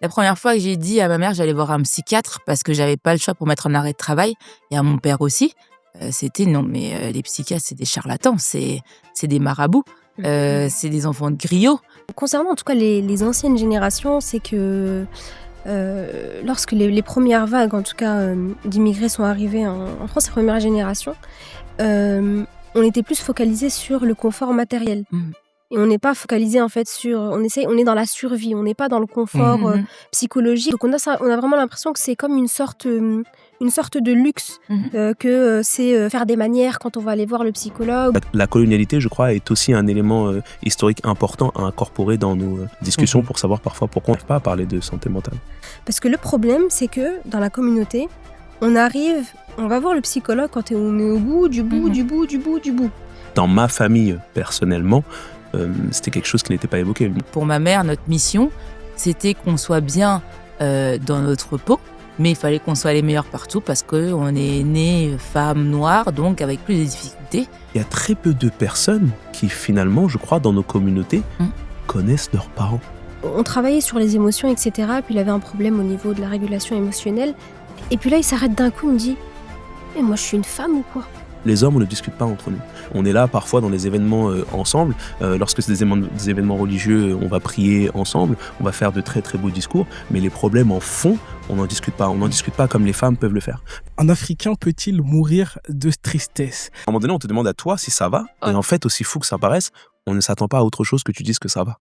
La première fois que j'ai dit à ma mère que j'allais voir un psychiatre parce que j'avais pas le choix pour mettre un arrêt de travail, et à mon père aussi, c'était: «Non mais les psychiatres, c'est des charlatans, c'est des marabouts, c'est des enfants de griots». Concernant en tout cas les anciennes générations, c'est que lorsque les premières vagues, en tout cas, d'immigrés sont arrivées en France, les premières générations, on était plus focalisé sur le confort matériel. Et on n'est pas focalisé en fait sur... On est dans la survie, on n'est pas dans le confort psychologique. Donc on a vraiment l'impression que c'est comme une sorte de luxe, que c'est faire des manières quand on va aller voir le psychologue. La colonialité, je crois, est aussi un élément historique important à incorporer dans nos discussions pour savoir parfois pourquoi on n'arrive pas à parler de santé mentale. Parce que le problème, c'est que dans la communauté, on va voir le psychologue quand on est au bout du bout. Dans ma famille, personnellement, c'était quelque chose qui n'était pas évoqué. Pour ma mère, notre mission, c'était qu'on soit bien dans notre peau, mais il fallait qu'on soit les meilleurs partout parce qu'on est né femme noire, donc avec plus de difficultés. Il y a très peu de personnes qui, finalement, je crois, dans nos communautés, connaissent leurs parents. On travaillait sur les émotions, etc. Puis il avait un problème au niveau de la régulation émotionnelle. Et puis là, il s'arrête d'un coup, il me dit « Mais moi, je suis une femme ou quoi ?» Les hommes, on ne discute pas entre nous. On est là parfois dans des événements ensemble. Lorsque c'est des événements religieux, on va prier ensemble, on va faire de très très beaux discours. Mais les problèmes en fond, on n'en discute pas. On n'en discute pas comme les femmes peuvent le faire. Un Africain peut-il mourir de tristesse ? À un moment donné, on te demande à toi si ça va. Et en fait, aussi fou que ça paraisse, on ne s'attend pas à autre chose que tu dises que ça va.